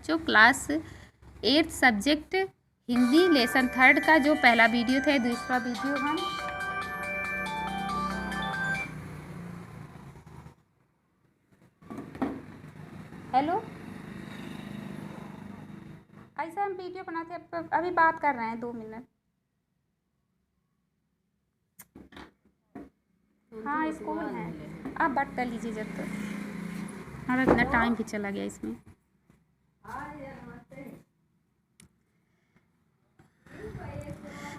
बच्चों, class 8 subject Hindi lesson 3 का जो पहला वीडियो था, दूसरा वीडियो हम हेलो ऐसा हम वीडियो बनाते हैं। अभी बात कर रहे हैं 2 मिनट। हाँ स्कूल है, आप बात कर लीजिए जब तक। हमारा इतना टाइम भी चला गया इसमें।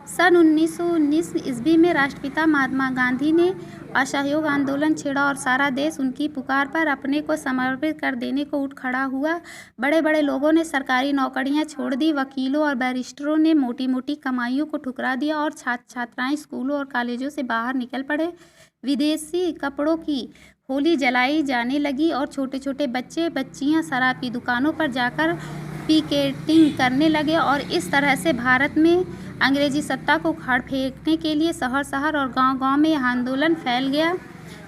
सन 1919 ईस्वी में राष्ट्रपिता महात्मा गांधी ने असहयोग आंदोलन छेड़ा और सारा देश उनकी पुकार पर अपने को समर्पित कर देने को उठ खड़ा हुआ। बड़े बड़े लोगों ने सरकारी नौकरियां छोड़ दी, वकीलों और बैरिस्टरों ने मोटी मोटी कमाइयों को ठुकरा दिया और छात्र छात्राएं स्कूलों और कॉलेजों से बाहर निकल पड़े। विदेशी कपड़ों की होली जलाई जाने लगी और छोटे छोटे बच्चे बच्चियां शराब की दुकानों पर जाकर पिकेटिंग करने लगे और इस तरह से भारत में अंग्रेजी सत्ता को उखाड़ फेंकने के लिए शहर शहर और गांव गांव में यह आंदोलन फैल गया।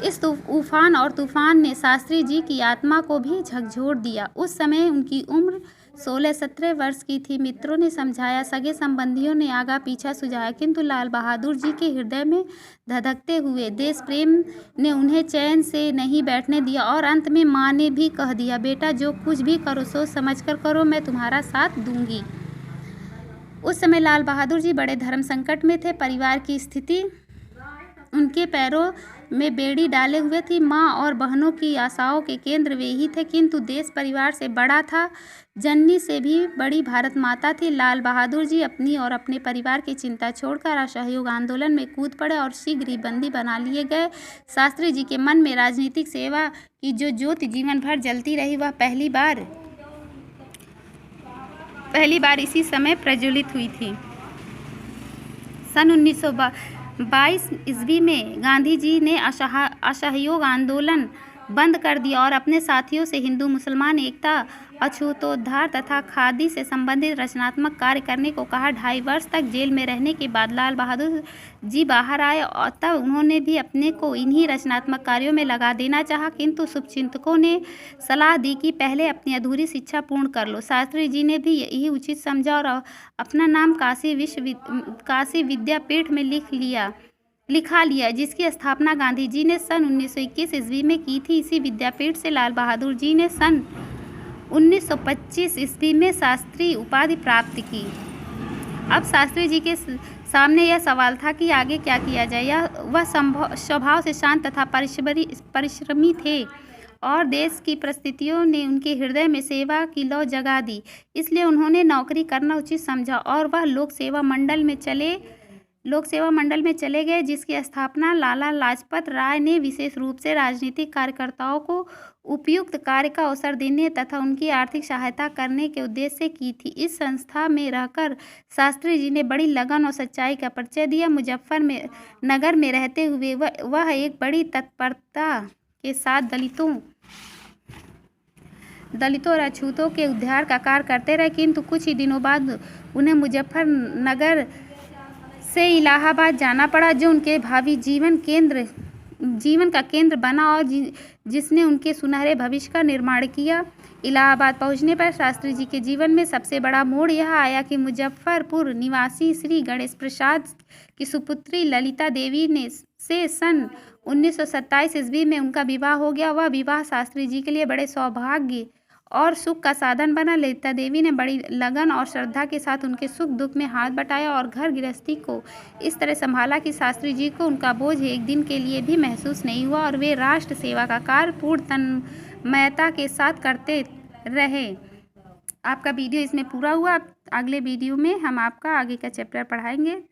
इस तूफान ने शास्त्री जी की आत्मा को भी झकझोर दिया। उस समय उनकी उम्र 16-17 वर्ष की थी। मित्रों ने समझाया, सगे संबंधियों ने आगा पीछा सुझाया, किंतु लाल बहादुर जी के हृदय में धधकते हुए देश प्रेम ने उन्हें चैन से नहीं बैठने दिया और अंत में माँ ने भी कह दिया, बेटा जो कुछ भी करो सोच समझ कर करो, मैं तुम्हारा साथ दूंगी। उस समय लाल बहादुर जी बड़े धर्म संकट में थे। परिवार की स्थिति उनके पैरों में बेड़ी डाले हुए थी। माँ और बहनों की आशाओं के केंद्र वे ही थे, किंतु देश परिवार से बड़ा था। जननी से भी बड़ी भारत माता थी। लाल बहादुर जी अपनी और अपने परिवार की चिंता छोड़कर असहयोग आंदोलन में कूद पड़े और शीघ्र ही बंदी बना लिए गए। शास्त्री जी के मन में राजनीतिक सेवा की जो ज्योति जीवन भर जलती रही, वह पहली बार इसी समय प्रज्वलित हुई थी। सन 1922 ईस्वी में गांधी जी ने असहयोग आंदोलन बंद कर दिया और अपने साथियों से हिंदू मुसलमान एकता, अछूतोद्धार तथा खादी से संबंधित रचनात्मक कार्य करने को कहा। 2.5 वर्ष तक जेल में रहने के बाद लाल बहादुर जी बाहर आए और तब उन्होंने भी अपने को इन्हीं रचनात्मक कार्यों में लगा देना चाहा, किंतु शुभचिंतकों ने सलाह दी कि पहले अपनी अधूरी शिक्षा पूर्ण कर लो। शास्त्री जी ने भी यही उचित समझा और अपना नाम काशी विद्यापीठ में लिखा लिया, जिसकी स्थापना गांधी जी ने सन 1921 ईस्वी में की थी। इसी विद्यापीठ से लाल बहादुर जी ने सन 1925 ईस्वी में शास्त्री उपाधि प्राप्त की। अब शास्त्री जी के सामने यह सवाल था कि आगे क्या किया जाए। वह स्वभाव से शांत तथा परिश्रमी थे और देश की परिस्थितियों ने उनके हृदय में सेवा की लौ जगा दी। इसलिए उन्होंने नौकरी करना उचित समझा और वह लोक सेवा मंडल में चले गए, जिसकी स्थापना लाला लाजपत राय ने विशेष रूप से राजनीतिक कार्यकर्ताओं को उपयुक्त कार्य का अवसर देने तथा उनकी आर्थिक सहायता करने के उद्देश्य से की थी। इस संस्था में रहकर शास्त्री जी ने बड़ी लगन और सच्चाई का परिचय दिया। मुजफ्फरनगर में रहते हुए वह एक बड़ी तत्परता के साथ दलितों और अछूतों के उद्धार का कार्य करते रहे, किंतु कुछ ही दिनों बाद उन्हें मुजफ्फरनगर से इलाहाबाद जाना पड़ा, जो उनके भावी जीवन का केंद्र बना और जिसने उनके सुनहरे भविष्य का निर्माण किया। इलाहाबाद पहुंचने पर शास्त्री जी के जीवन में सबसे बड़ा मोड़ यह आया कि मुजफ्फरपुर निवासी श्री गणेश प्रसाद की सुपुत्री ललिता देवी से सन 1927 ईस्वी में उनका विवाह हो गया। वह विवाह शास्त्री जी के लिए बड़े सौभाग्य और सुख का साधन बना। ललिता देवी ने बड़ी लगन और श्रद्धा के साथ उनके सुख दुख में हाथ बटाया और घर गृहस्थी को इस तरह संभाला कि शास्त्री जी को उनका बोझ एक दिन के लिए भी महसूस नहीं हुआ और वे राष्ट्र सेवा का कार्य पूर्ण तन्मयता के साथ करते रहे। आपका वीडियो इसमें पूरा हुआ। अगले वीडियो में हम आपका आगे का चैप्टर पढ़ाएंगे।